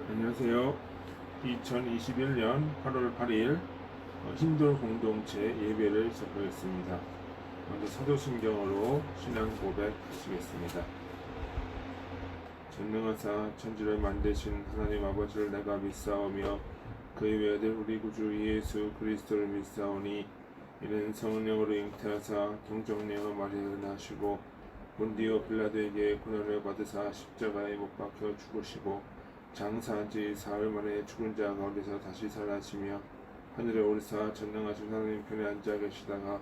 안녕하세요. 2021년 8월 8일 힌돌 공동체 예배를 시작하겠습니다. 먼저 사도신경으로 신앙 고백하시겠습니다. 전능하사 천지를 만드신 하나님 아버지를 내가 믿사오며 그의 외아들 우리 구주 예수 그리스도를 믿사오니 이는 성령으로 잉태하사 동정녀와 마리아를 낳으시고 본디오 빌라도에게 고난을 받으사 십자가에 못 박혀 죽으시고 장사한 지 사흘 만에 죽은 자 가운데서 다시 살아나시며 하늘에 오르사 전능하신 하나님 편에 앉아 계시다가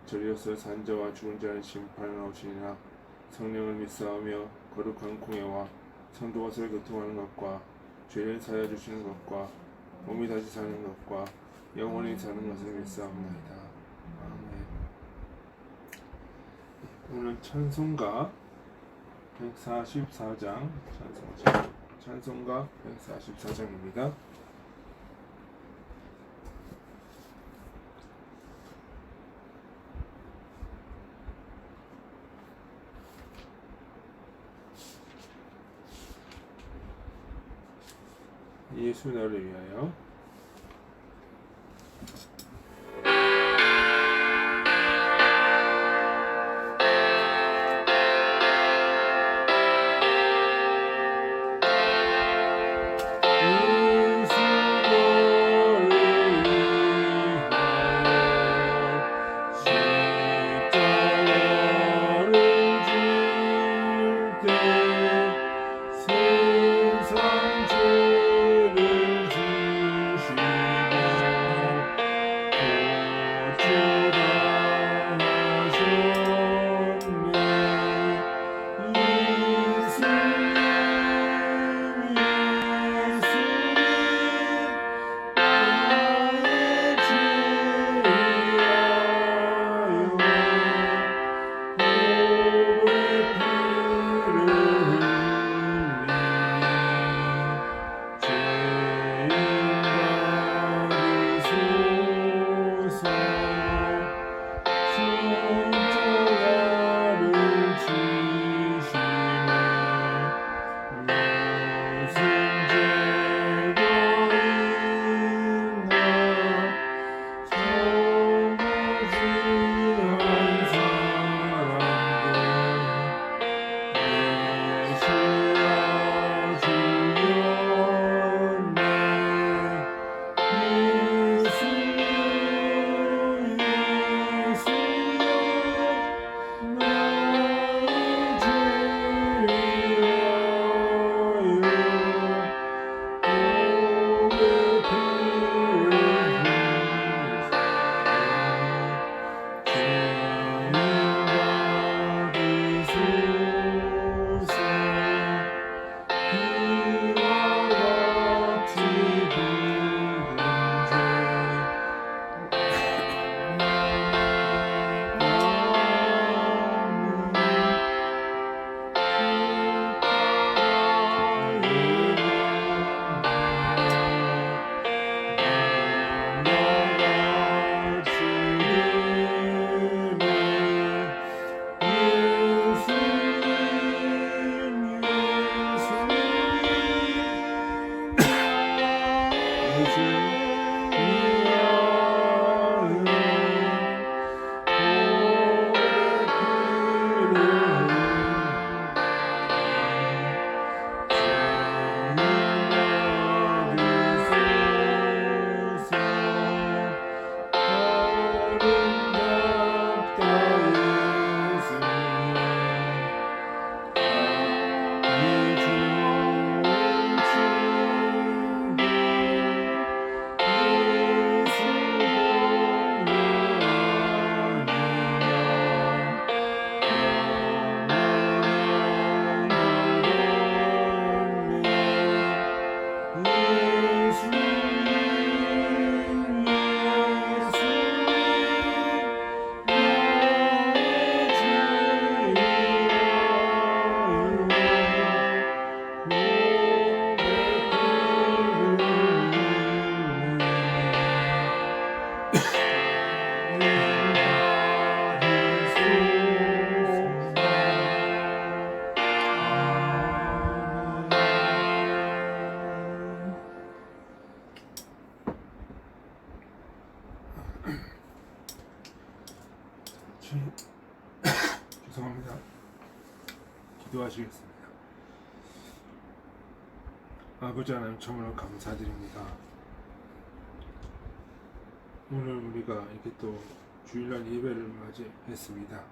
저리로서 산 자와 죽은 자를 심판하러 오시니라. 성령을 믿사오며 거룩한 공예와 성도가 서로 교통하는 것과 죄를 사하여 주시는 것과 몸이 다시 사는 것과 영원히 사는 것을 믿사옵나이다. 아멘. 오늘 찬송가 144장 찬송가 144장입니다. 예수 나를 위하여. 기도하시겠습니다. 아버지 하나님 정말 감사드립니다. 오늘 우리가 이렇게 또 주일날 예배를 맞이했습니다.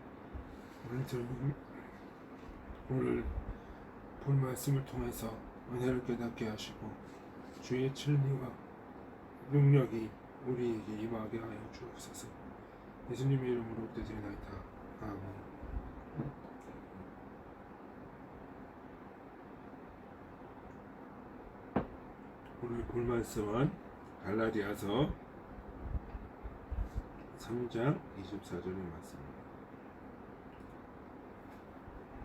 오늘 본 말씀을 통해서 은혜를 깨닫게 하시고 주의 진리와 능력이 우리에게 임하게 하여 주옵소서. 예수님의 이름으로 기도드리나이다. 아멘. 오늘 볼 말씀은 갈라디아서 3장 24절의 말씀입니다.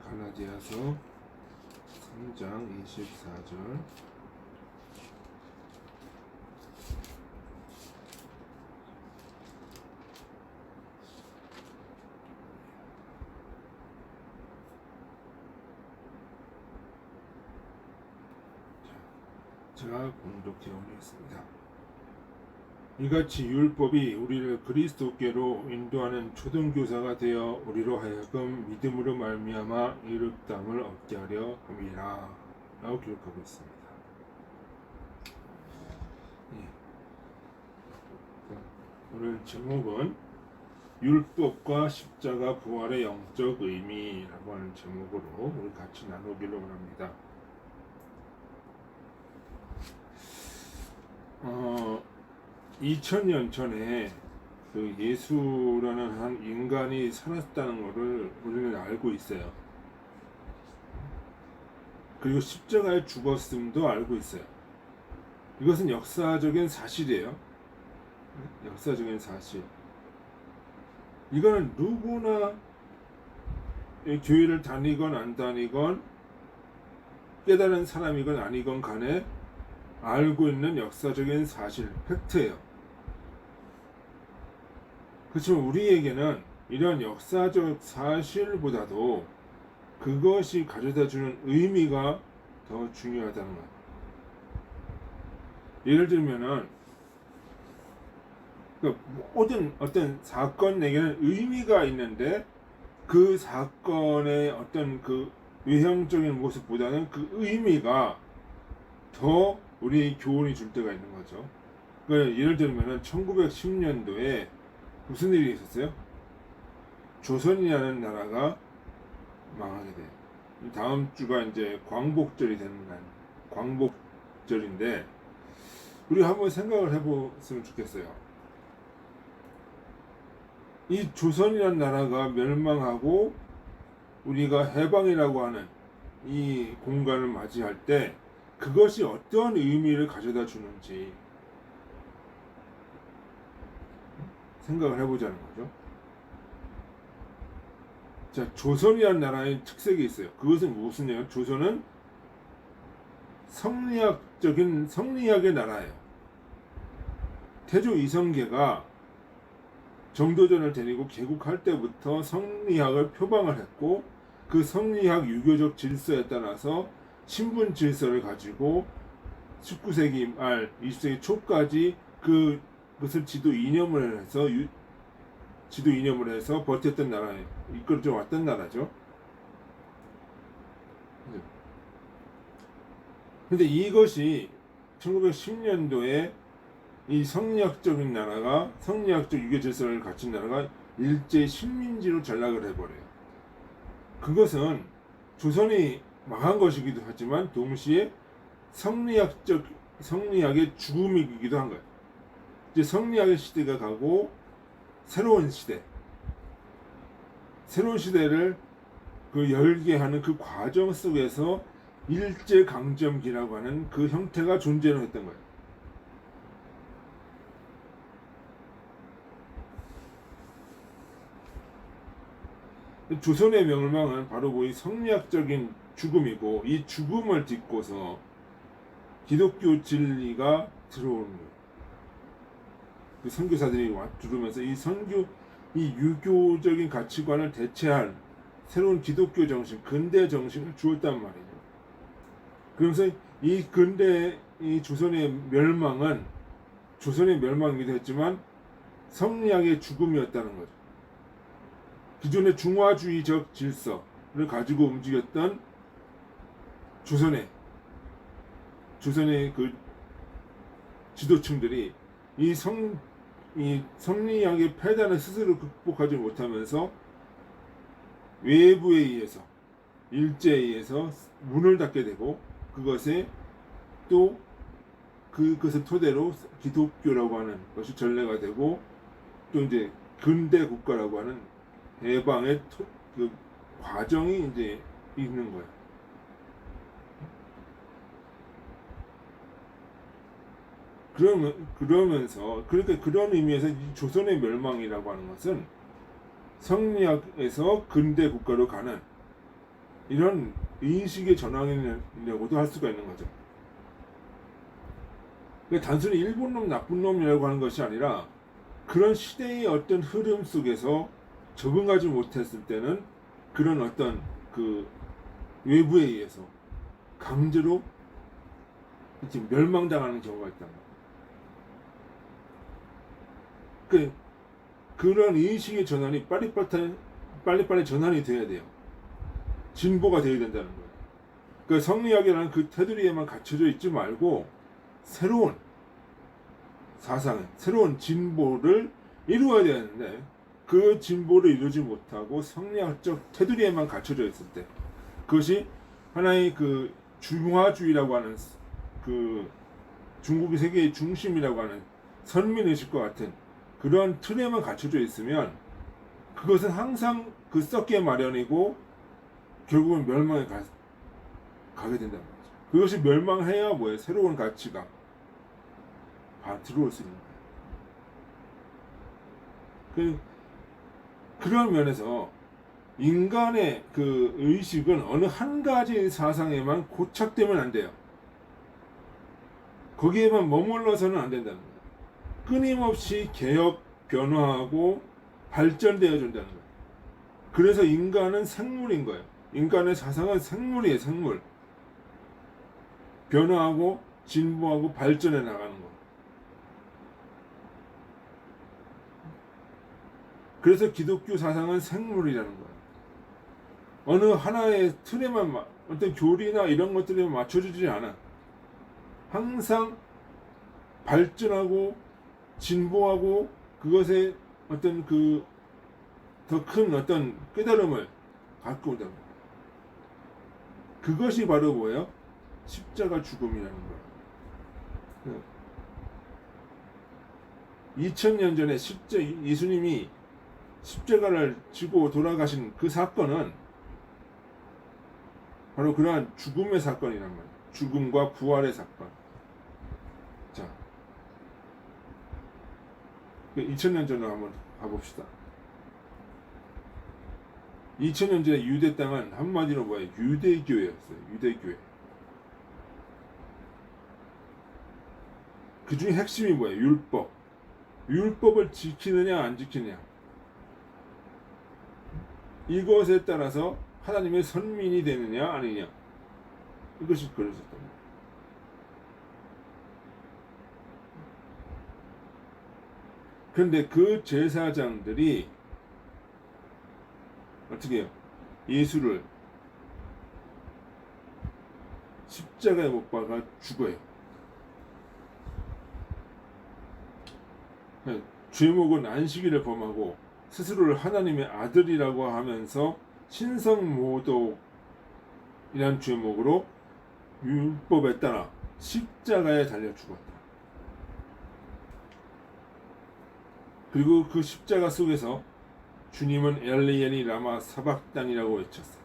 갈라디아서 3장 24절. 제가 공독해 올리겠습니다. 이같이 율법이 우리를 그리스도께로 인도하는 초등교사가 되어 우리로 하여금 믿음으로 말미암아 이룩담을 얻게 하려 함이라 라고 기록하고 있습니다. 오늘 제목은 율법과 십자가 부활의 영적 의미라고 하는 제목으로 우리 같이 나누기로 합니다. 2000년 전에 그 예수라는 한 인간이 살았다는 것을 우리는 알고 있어요. 그리고 십자가에 죽었음도 알고 있어요. 이것은 역사적인 사실이에요. 역사적인 사실. 이거는 누구나 교회를 다니건 안 다니건 깨달은 사람이건 아니건 간에 알고 있는 역사적인 사실, 팩트예요. 그렇지만 우리에게는 이런 역사적 사실보다도 그것이 가져다주는 의미가 더 중요하다는 거예요. 예를 들면은 모든 어떤 사건에게는 의미가 있는데 그 사건의 어떤 그 외형적인 모습보다는 그 의미가 더 우리 교훈이 줄 때가 있는 거죠. 예를 들면은 1910년도에 무슨 일이 있었어요? 조선이라는 나라가 망하게 돼요. 다음 주가 이제 광복절이 되는 날, 광복절인데 우리 한번 생각을 해보았으면 좋겠어요. 이 조선이라는 나라가 멸망하고 우리가 해방이라고 하는 이 공간을 맞이할 때 그것이 어떤 의미를 가져다 주는지 생각을 해보자는 거죠. 자, 조선이라는 나라의 특색이 있어요. 그것은 무엇이냐면 조선은 성리학의 나라예요. 태조 이성계가 정도전을 데리고 개국할 때부터 성리학을 표방을 했고 그 성리학 유교적 질서에 따라서 신분 질서를 가지고 19세기 말 20세기 초까지 그것을 지도 이념을 해서 버텼던 나라에 이끌어 왔던 나라죠. 근데 이것이 1910년도에 이 성리학적인 나라가 성리학적 유교 질서를 갖춘 나라가 일제 식민지로 전락을 해버려요. 그것은 조선이 망한 것이기도 하지만 동시에 성리학의 죽음이기도 한 거예요. 이제 성리학의 시대가 가고 새로운 시대를 열게 하는 그 과정 속에서 일제강점기라고 하는 그 형태가 존재를 했던 거예요. 조선의 멸망은 바로 이 성리학적인 죽음이고 이 죽음을 딛고서 기독교 진리가 들어오는 거예요. 그 선교사들이 들어오면서 이 유교적인 가치관을 대체할 새로운 기독교 정신, 근대 정신을 주었단 말이죠. 그러면서 이 근대 이 조선의 멸망이기도 했지만 성리학의 죽음이었다는 거죠. 기존의 중화주의적 질서를 가지고 움직였던 조선의 그 지도층들이 이 성리학의 폐단을 스스로 극복하지 못하면서 외부에 의해서 일제에 의해서 문을 닫게 되고 그것에 또 그것을 토대로 기독교라고 하는 것이 전례가 되고 또 이제 근대 국가라고 하는 해방의 그 과정이 이제 있는 거예요. 그러면서 그러니까 그런 의미에서 이 조선의 멸망이라고 하는 것은 성리학에서 근대 국가로 가는 이런 인식의 전환이라고도 할 수가 있는 거죠. 그러니까 단순히 일본 놈 나쁜 놈이라고 하는 것이 아니라 그런 시대의 어떤 흐름 속에서 적응하지 못했을 때는 그런 어떤 그 외부에 의해서 강제로 지금 멸망당하는 경우가 있다는 거예요. 그런 인식의 전환이 빨리빨리 전환이 돼야 돼요. 진보가 돼야 된다는 거예요. 그러니까 성리학이라는 그 테두리에만 갇혀져 있지 말고 새로운 사상, 새로운 진보를 이루어야 되는데 그 진보를 이루지 못하고 성리학적 테두리에만 갇혀져 있을 때 그것이 하나의 그 중화주의라고 하는 그 중국이 세계의 중심이라고 하는 선민의식과 같은 그런 틀에만 갇혀져 있으면 그것은 항상 그 썩기에 마련이고 결국은 멸망에 가게 된다는 거죠. 그것이 멸망해야 뭐예요? 새로운 가치가 들어올 수 있는 거예요. 그런 면에서 인간의 그 의식은 어느 한 가지 사상에만 고착되면 안 돼요. 거기에만 머물러서는 안 된다는 거예요. 끊임없이 개혁, 변화하고 발전되어 준다는 거예요. 그래서 인간은 생물인 거예요. 인간의 사상은 생물이에요, 생물. 변화하고 진보하고 발전해 나가는 거. 그래서 기독교 사상은 생물이라는 거예요. 어느 하나의 틀에만 어떤 교리나 이런 것들에 맞춰주지 않아. 항상 발전하고 진보하고 그것에 어떤 그 더 큰 어떤 깨달음을 갖고 온다는 거예요. 그것이 바로 뭐예요? 십자가 죽음이라는 거예요. 2000년 전에 예수님이 십자가를 지고 돌아가신 그 사건은 바로 그러한 죽음의 사건이란 말이에요. 죽음과 부활의 사건. 자, 2000년 전으로 한번 가봅시다. 2000년 전에 유대 땅은 한마디로 뭐예요? 유대교회였어요. 유대교회. 그 중에 핵심이 뭐예요? 율법. 율법을 지키느냐 안 지키느냐. 이것에 따라서 하나님의 선민이 되느냐 아니냐. 이것이 걸려졌단 말이에요. 그런데 그 제사장들이 어떻게 해요? 예수를 십자가에 못 박아 죽어요. 죄목은 안식일을 범하고 스스로를 하나님의 아들이라고 하면서 신성모독이란 죄목으로 율법에 따라 십자가에 달려 죽었다. 그리고 그 십자가 속에서 주님은 엘리엘리 라마 사박단이라고 외쳤어요.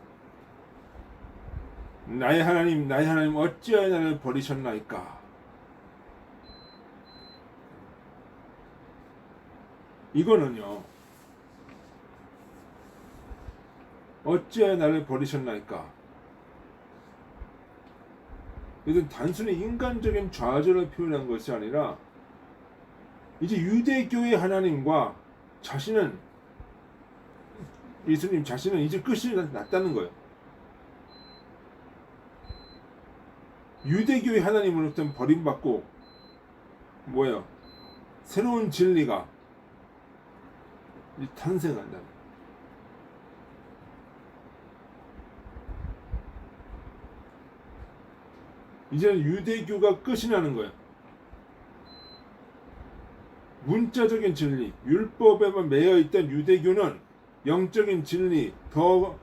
나의 하나님 어찌하여 나를 버리셨나이까. 이거는요, 어찌하여 나를 버리셨나이까. 이건 단순히 인간적인 좌절을 표현한 것이 아니라 이제 유대교의 하나님과 예수님 자신은 이제 끝이 났다는 거예요. 유대교의 하나님으로부터 버림받고 뭐예요? 새로운 진리가 탄생한다. 이제는 유대교가 끝이 나는 거예요. 문자적인 진리, 율법에만 매여 있던 유대교는 영적인 진리, 더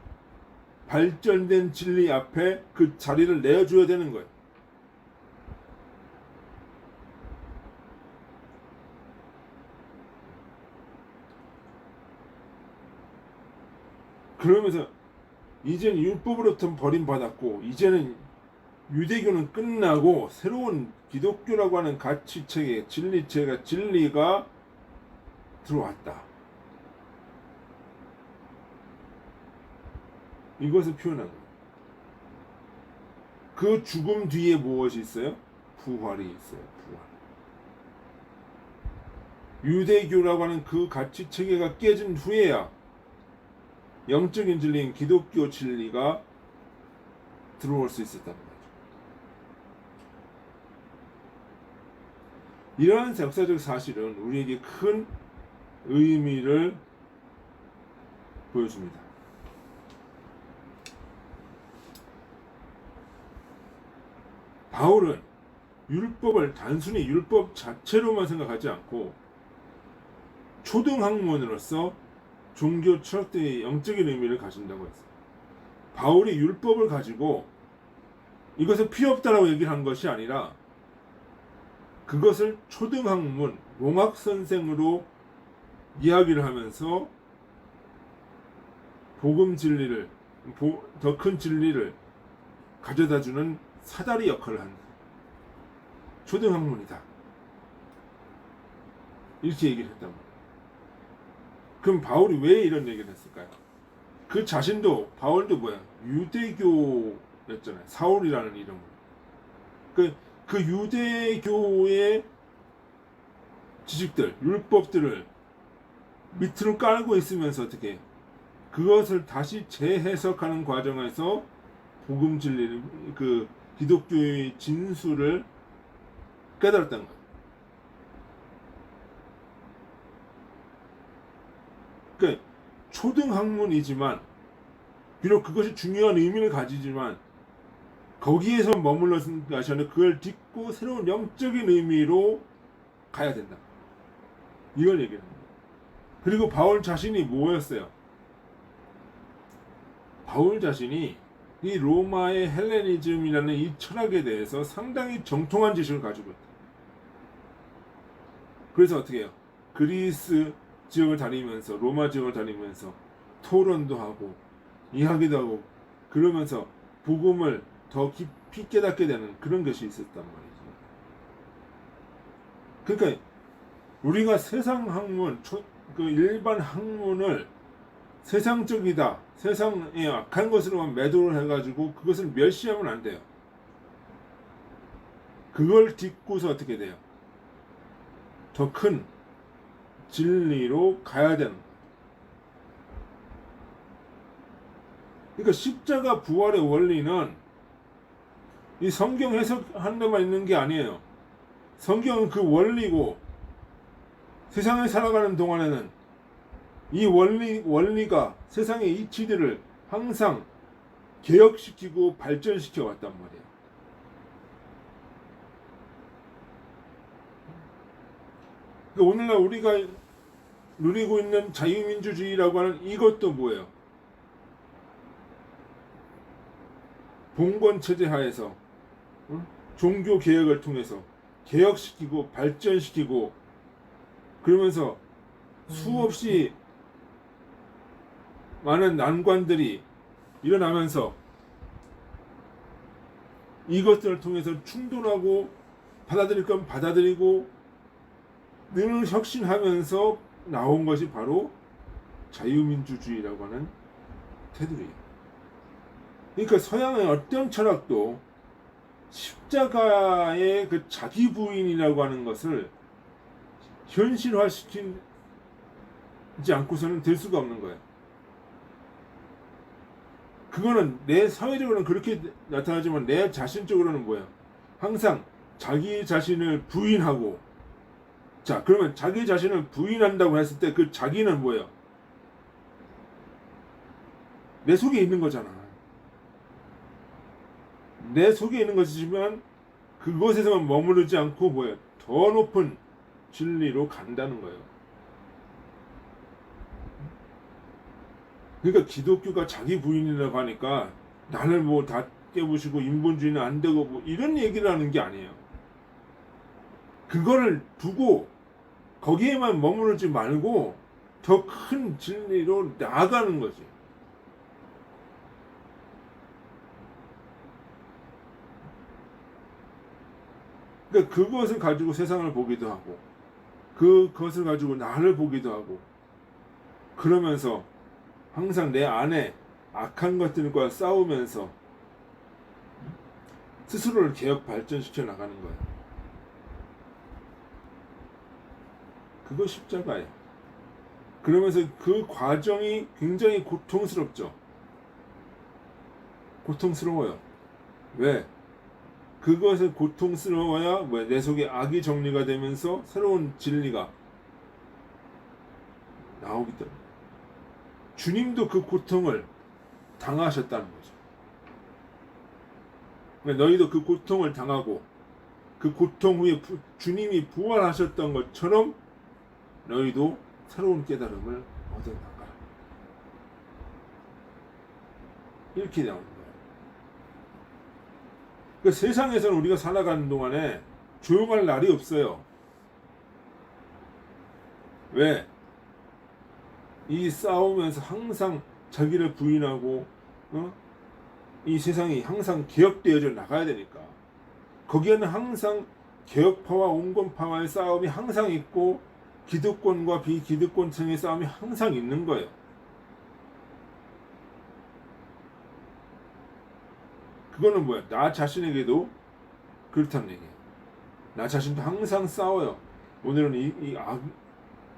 발전된 진리 앞에 그 자리를 내어줘야 되는 거예요. 그러면서 이제는 율법으로부터 버림받았고 이제는 유대교는 끝나고 새로운 기독교라고 하는 가치체계, 진리가 들어왔다. 이것을 표현한 거예요. 그 죽음 뒤에 무엇이 있어요? 부활이 있어요. 부활. 유대교라고 하는 그 가치체계가 깨진 후에야 영적인 진리인 기독교 진리가 들어올 수 있었단 말이죠. 이러한 역사적 사실은 우리에게 큰 의미를 보여줍니다. 바울은 율법을 단순히 율법 자체로만 생각하지 않고 초등학문으로서 종교 철학의 영적인 의미를 가진다고 했어요. 바울이 율법을 가지고 이것은 필요 없다라고 얘기를 한 것이 아니라 그것을 초등학문, 농학 선생으로 이야기를 하면서 복음 진리를, 더 큰 진리를 가져다주는 사다리 역할을 한 초등학문이다. 이렇게 얘기를 했단 말이에요. 그럼 바울이 왜 이런 얘기를 했을까요? 그 자신도, 바울도 뭐야? 유대교였잖아요. 사울이라는 이름으로. 그 유대교의 지식들, 율법들을 밑으로 깔고 있으면서 어떻게 그것을 다시 재해석하는 과정에서 복음 진리를, 그 기독교의 진수를 깨달았다는 거예요. 그러니까 초등학문이지만 비록 그것이 중요한 의미를 가지지만 거기에서 머물러서 가시 아니라 그걸 딛고 새로운 영적인 의미로 가야 된다. 이걸 얘기합니다. 그리고 바울 자신이 뭐였어요? 바울 자신이 이 로마의 헬레니즘이라는 이 철학에 대해서 상당히 정통한 지식을 가지고 있다. 그래서 어떻게 해요? 그리스 지역을 다니면서, 로마 지역을 다니면서 토론도 하고 이야기도 하고 그러면서 복음을 더 깊이 깨닫게 되는 그런 것이 있었단 말이죠. 그러니까 우리가 세상 학문, 그 일반 학문을 세상적이다, 세상에 악한 것으로만 매도를 해가지고 그것을 멸시하면 안 돼요. 그걸 딛고서 어떻게 돼요? 더 큰 진리로 가야 되는 거예요. 그러니까 십자가 부활의 원리는 이 성경 해석하는 데만 있는 게 아니에요. 성경은 그 원리고 세상에 살아가는 동안에는 이 원리가 세상의 이치들을 항상 개혁시키고 발전시켜 왔단 말이에요. 그러니까 오늘날 우리가 누리고 있는 자유민주주의라고 하는 이것도 뭐예요? 봉건체제 하에서 종교 개혁을 통해서 개혁시키고 발전시키고 그러면서 수없이 많은 난관들이 일어나면서 이것들을 통해서 충돌하고 받아들일 건 받아들이고 늘 혁신하면서 나온 것이 바로 자유민주주의라고 하는 테두리예요. 그러니까 서양의 어떤 철학도 십자가의 그 자기 부인이라고 하는 것을 현실화시키지 않고서는 될 수가 없는 거예요. 그거는 내 사회적으로는 그렇게 나타나지만 내 자신적으로는 뭐예요? 항상 자기 자신을 부인하고, 자 그러면 자기 자신을 부인한다고 했을 때 그 자기는 뭐예요? 내 속에 있는 거잖아. 내 속에 있는 것이지만 그것에서만 머무르지 않고 뭐예요? 더 높은 진리로 간다는 거예요. 그러니까 기독교가 자기 부인이라고 하니까 나를 뭐 다 깨부시고 인본주의는 안 되고 뭐 이런 얘기를 하는 게 아니에요. 그거를 두고 거기에만 머무르지 말고 더 큰 진리로 나아가는 거지. 그러니까 그것을 가지고 세상을 보기도 하고 그것을 가지고 나를 보기도 하고 그러면서 항상 내 안에 악한 것들과 싸우면서 스스로를 개혁 발전시켜 나가는 거예요. 그거 십자가예요. 그러면서 그 과정이 굉장히 고통스럽죠. 고통스러워요. 왜? 그것을 고통스러워야 내 속에 악이 정리가 되면서 새로운 진리가 나오기 때문에 주님도 그 고통을 당하셨다는 거죠. 그러니까 너희도 그 고통을 당하고 그 고통 후에 주님이 부활하셨던 것처럼 너희도 새로운 깨달음을 얻어나가라. 이렇게 나오는 거예요. 그러니까 세상에서는 우리가 살아가는 동안에 조용할 날이 없어요. 왜? 이 싸우면서 항상 자기를 부인하고 이 세상이 항상 개혁되어져 나가야 되니까 거기에는 항상 개혁파와 온건파와의 싸움이 항상 있고 기득권과 비기득권층의 싸움이 항상 있는 거예요. 그거는 뭐야? 나 자신에게도 그렇다는 얘기예요. 나 자신도 항상 싸워요. 오늘은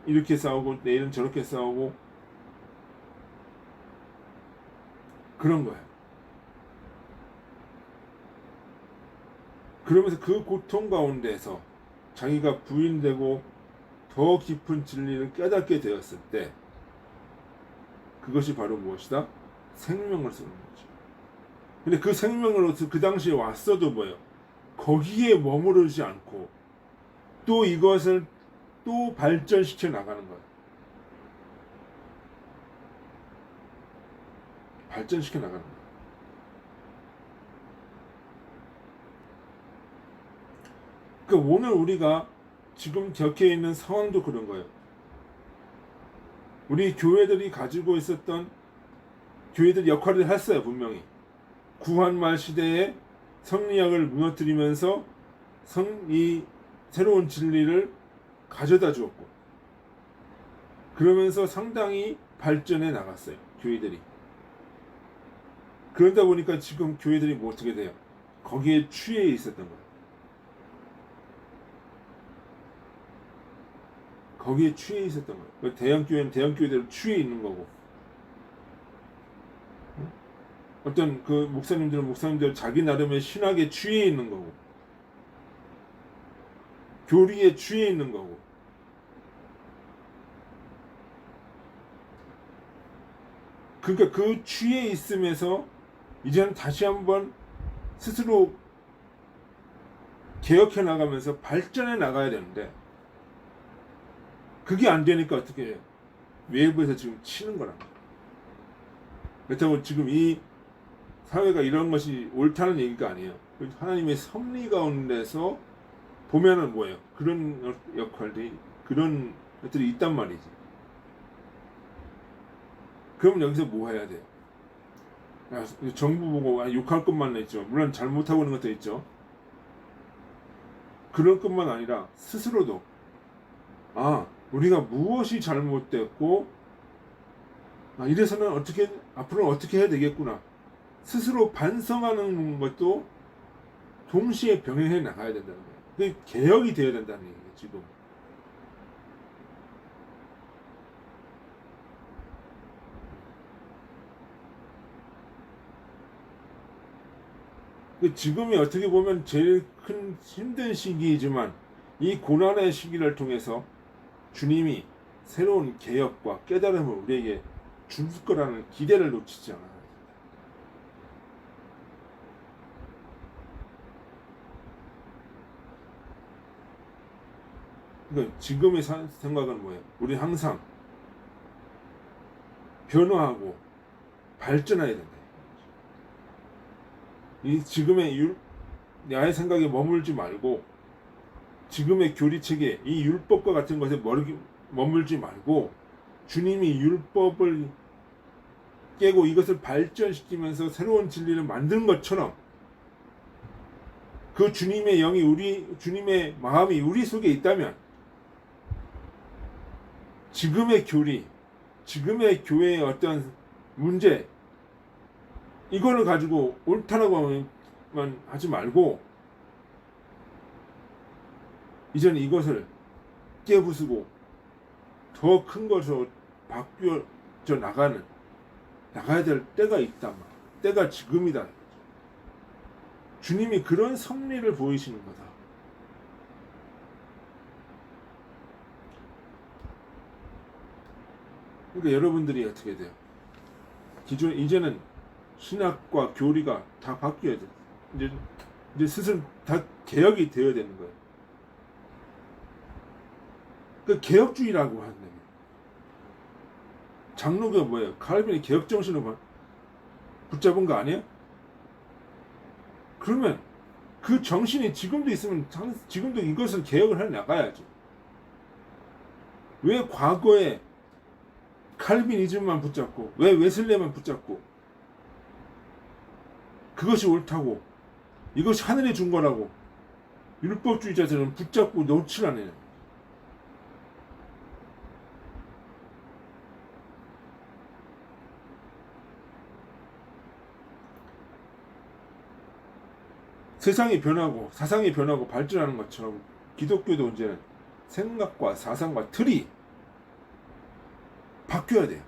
이렇게 싸우고 내일은 저렇게 싸우고 그런 거예요. 그러면서 그 고통 가운데서 자기가 부인되고 더 깊은 진리를 깨닫게 되었을 때 그것이 바로 무엇이다? 생명을 쓰는 거죠. 근데 그 생명으로서 그 당시에 왔어도 뭐예요? 거기에 머무르지 않고 또 이것을 또 발전시켜 나가는 거예요. 발전시켜 나가는 거예요. 그러니까 오늘 우리가 지금 겪여 있는 상황도 그런 거예요. 우리 교회들이 가지고 있었던 교회들 역할을 했어요. 분명히 구한말 시대에 성리학을 무너뜨리면서 이 새로운 진리를 가져다 주었고 그러면서 상당히 발전해 나갔어요. 교회들이. 그러다 보니까 지금 교회들이 뭐 어떻게 돼요? 거기에 취해 있었던 거예요. 거기에 취해 있었던 거예요. 대형교회는 대형교회대로 취해 있는 거고 어떤 그 목사님들은 목사님대로 자기 나름의 신학에 취해 있는 거고 교리에 취해 있는 거고 그러니까 그 취해 있으면서 이제는 다시 한번 스스로 개혁해 나가면서 발전해 나가야 되는데 그게 안 되니까 어떻게 해요? 외부에서 지금 치는 거란 말이에요. 그렇다고 지금 이 사회가 이런 것이 옳다는 얘기가 아니에요. 하나님의 섭리 가운데서 보면은 뭐예요? 그런 역할들이 그런 것들이 있단 말이지. 그럼 여기서 뭐 해야 돼요? 정부 보고 욕할 것만 있죠. 물론 잘못하고 있는 것도 있죠. 그런 것만 아니라 스스로도 우리가 무엇이 잘못됐고 이래서는 앞으로는 어떻게 해야 되겠구나 스스로 반성하는 것도 동시에 병행해 나가야 된다는 거예요. 그게 개혁이 되어야 된다는 얘기예요. 지금 지금이 어떻게 보면 제일 큰 힘든 시기이지만 이 고난의 시기를 통해서 주님이 새로운 개혁과 깨달음을 우리에게 줄 거라는 기대를 놓치지 않아요. 그러니까 지금의 생각은 뭐예요? 우리 항상 변화하고 발전해야 된다. 이 지금의 나의 생각에 머물지 말고 지금의 교리체계, 이 율법과 같은 것에 머물지 말고 주님이 율법을 깨고 이것을 발전시키면서 새로운 진리를 만든 것처럼 그 주님의 영이 주님의 마음이 우리 속에 있다면 지금의 교리, 지금의 교회의 어떤 문제 이거를 가지고 옳다라고만 하지 말고 이제는 이것을 깨부수고 더 큰 것으로 바뀌어져 나가야 될 때가 있다. 때가 지금이다. 주님이 그런 섭리를 보이시는 거다. 그러니까 여러분들이 어떻게 돼요? 이제는 신학과 교리가 다 바뀌어야 돼. 이제 스스로 다 개혁이 되어야 되는 거예요. 그 개혁주의라고 하는 거예요. 장로가 뭐예요? 칼빈이 개혁 정신을 붙잡은 거 아니에요? 그러면 그 정신이 지금도 있으면 지금도 이것을 개혁을 해 나가야죠. 왜 과거에 칼빈이즘만 붙잡고 왜 웨슬레만 붙잡고 그것이 옳다고 이것이 하늘이 준 거라고 율법주의자들은 붙잡고 놓질 않아요. 세상이 변하고 사상이 변하고 발전하는 것처럼 기독교도 이제는 생각과 사상과 틀이 바뀌어야 돼요.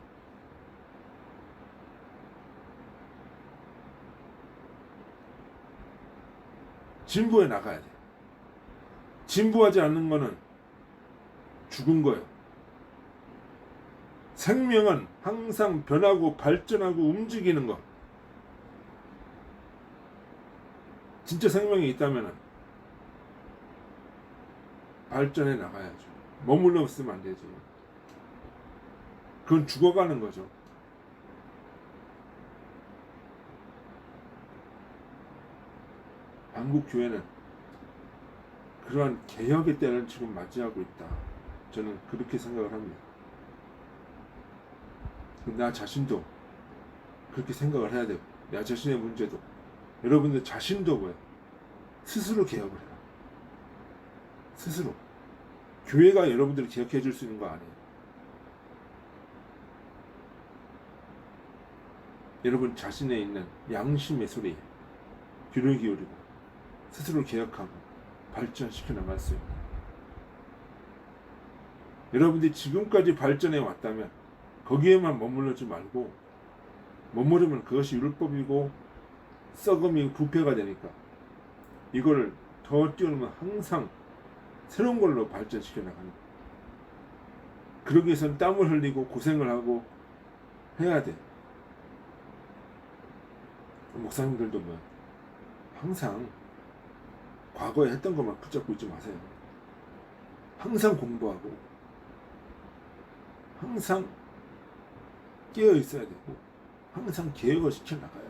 진보해 나가야 돼요. 진보하지 않는 거는 죽은 거예요. 생명은 항상 변하고 발전하고 움직이는 것. 진짜 생명이 있다면 발전해 나가야죠. 머물러 있으면 안 되죠. 그건 죽어가는 거죠. 한국 교회는 그러한 개혁의 때를 지금 맞이하고 있다. 저는 그렇게 생각을 합니다. 나 자신도 그렇게 생각을 해야 되고, 나 자신의 문제도, 여러분들 자신도 뭐예요? 스스로 개혁을 해라. 스스로. 교회가 여러분들을 개혁해 줄 수 있는 거 아니에요. 여러분 자신에 있는 양심의 소리에 귀를 기울이고 스스로 개혁하고 발전시켜 나갈 수 있는, 여러분들이 지금까지 발전해 왔다면 거기에만 머물러지 말고, 머무르면 그것이 율법이고 썩음이 부패가 되니까 이걸 더 뛰어넘으면 항상 새로운 걸로 발전시켜 나가는 거예요. 그러기 위해서는 땀을 흘리고 고생을 하고 해야 돼. 목사님들도 뭐 항상 과거에 했던 것만 붙잡고 있지 마세요. 항상 공부하고 항상 깨어 있어야 되고 항상 개혁을 시켜 나가야 돼.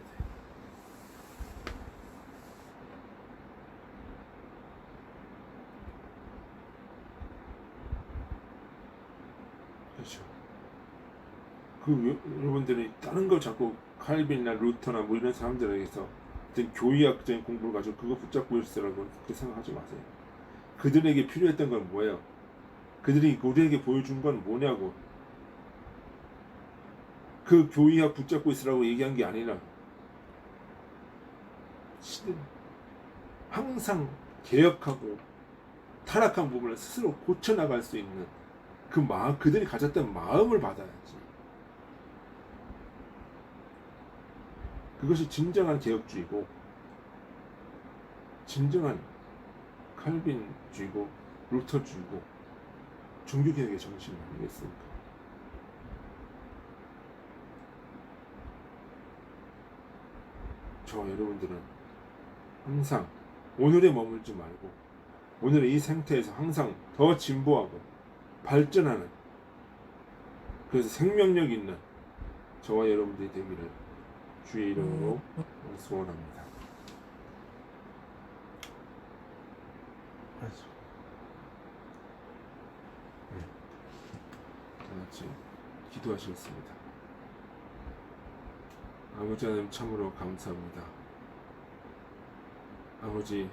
그렇죠. 여러분들이 다른 거 자꾸 칼빈이나 루터나 뭐 이런 사람들에게서 교의학적인 공부를 가지고 그거 붙잡고 있으라고 그렇게 생각하지 마세요. 그들에게 필요했던 건 뭐예요? 그들이 우리에게 보여준 건 뭐냐고. 그 교의학 붙잡고 있으라고 얘기한 게 아니라 항상 개혁하고 타락한 부분을 스스로 고쳐나갈 수 있는 그 마음, 그들이 가졌던 마음을 받아야지. 그것이 진정한 개혁주의고 진정한 칼빈주의고 루터주의고 종교개혁의 정신 아니겠습니까? 저 여러분들은 항상 오늘에 머물지 말고 오늘의 이 상태에서 항상 더 진보하고 발전하는, 그래서 생명력 있는 저와 여러분들이 되기를 주의 이름으로 소원합니다. 다 같이 기도하시겠습니다. 아버지 하나님, 참으로 감사합니다. 아버지,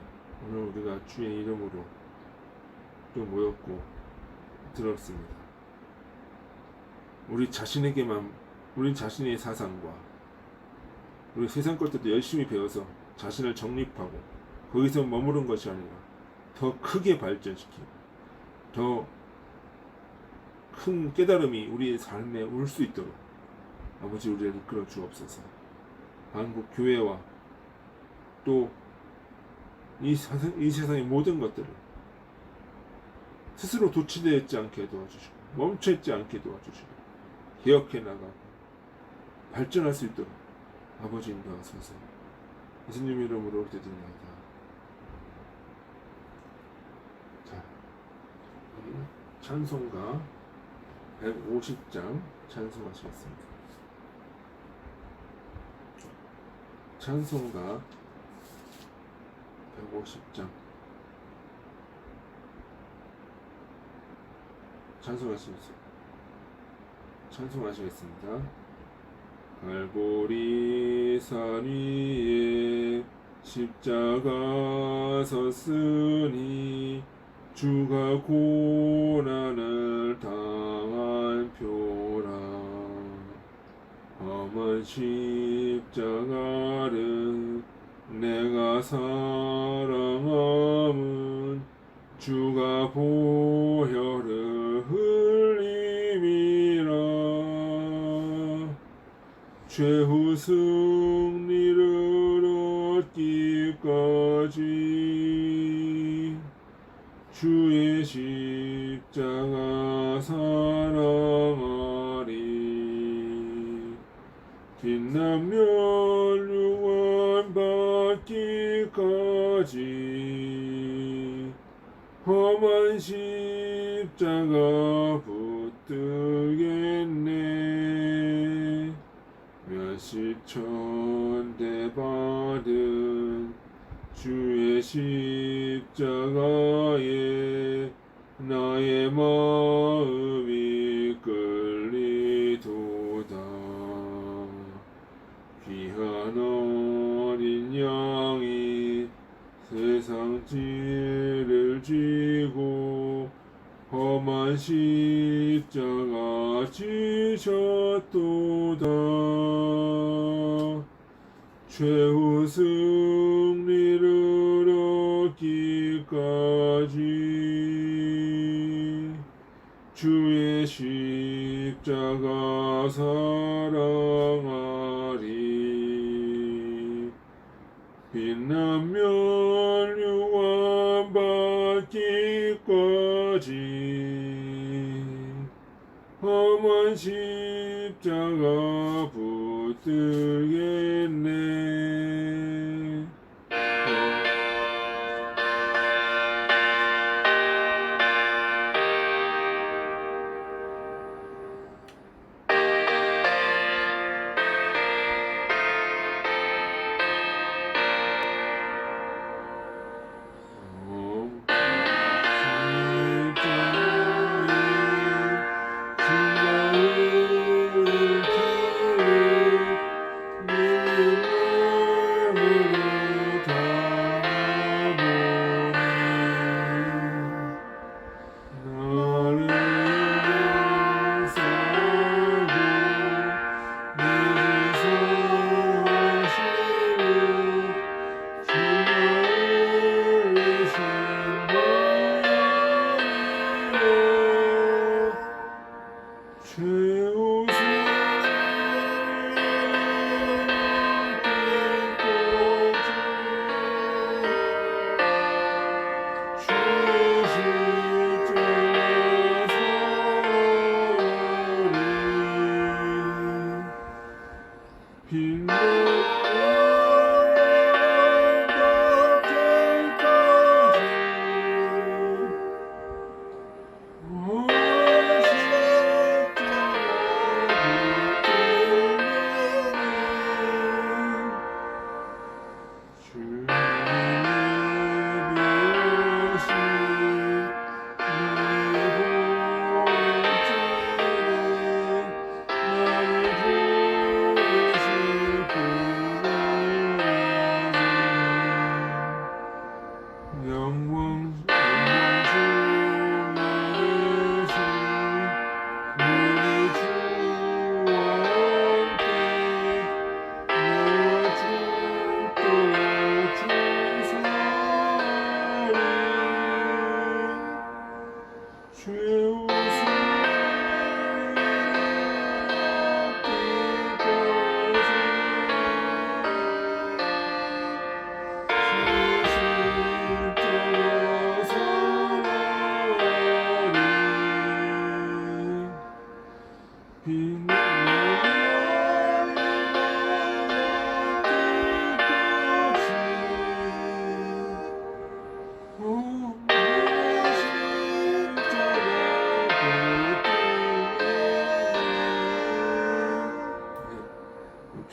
오늘 우리가 주의 이름으로 또 모였고 들었습니다. 우리 자신에게만, 우리 자신의 사상과 우리 세상 것들도 열심히 배워서 자신을 정립하고 거기서 머무른 것이 아니라 더 크게 발전시키고 더 큰 깨달음이 우리의 삶에 올 수 있도록 아버지 우리를 이끌어 주옵소서. 한국 교회와 또 이 세상의 모든 것들을 스스로 도취되어 있지 않게 도와주시고 멈춰 있지 않게 도와주시고 개혁해 나가고 발전할 수 있도록 아버지 인도하소서. 예수님 이름으로 기도드립니다. 자, 찬송가 150장 찬송하시겠습니다. 찬송가 150장 찬송하시겠습니다. 갈보리 산 위에 십자가 섰으니 주가 고난을 당한 표라. 험한 십자가를 내가 사랑함은 주가 보혈을 흘림이라. 최후 승리를 얻기까지 주의 십자가 사랑하리. 빛나면 유언 받기까지 험한 십자가 붙들겠네. 몇십 천대 받은 주의 십자가에 나의 마음이 끌리도다. 귀한 어린 양이 세상 죄를 지고 험한 십자가 지셨도다. 최후 승리를 얻기까지 주의 십자가 사랑하리. 빛나면 유언 받기까지 험한 십자가 붙들겠네.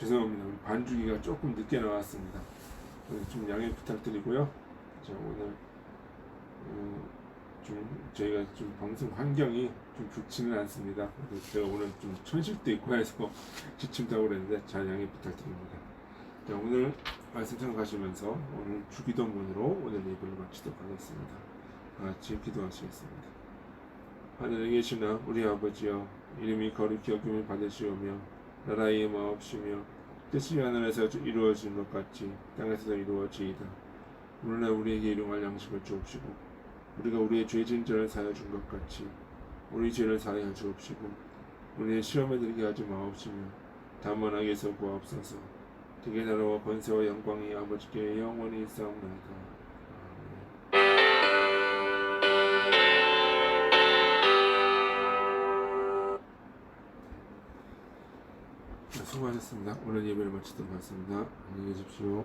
죄송합니다. 우리 반주기가 조금 늦게 나왔습니다. 좀 양해 부탁드리고요. 자, 오늘 좀 저희가 좀 방송 환경이 좀 좋지는 않습니다. 그래서 제가 오늘 좀 천식도 있고 해서 지침다고 그랬는데 잘 양해 부탁드립니다. 자, 오늘 말씀 생각하시면서 오늘 주기도문으로 오늘 예배를 마치도록 하겠습니다. 다 같이 기도하시겠습니다. 하늘에 계시나 우리 아버지여, 이름이 거룩히 여김을 받으시오며 나라의 마옵시며 뜻이 하늘에서 이루어진 것 같이 땅에서도 이루어지이다. 오늘날 우리에게 일용할 양식을 주옵시고 우리가 우리의 죄진 자를 사하여 준 것 같이 우리 죄를 사하여 주옵시고 우리의 시험에 들게 하지 마옵시며 다만 악에서 구하옵소서. 되게 나라와 권세와 영광이 아버지께 영원히 있사옵나이다. 수고하셨습니다. 오늘 예배를 마치도록 하겠습니다. 안녕히 계십시오.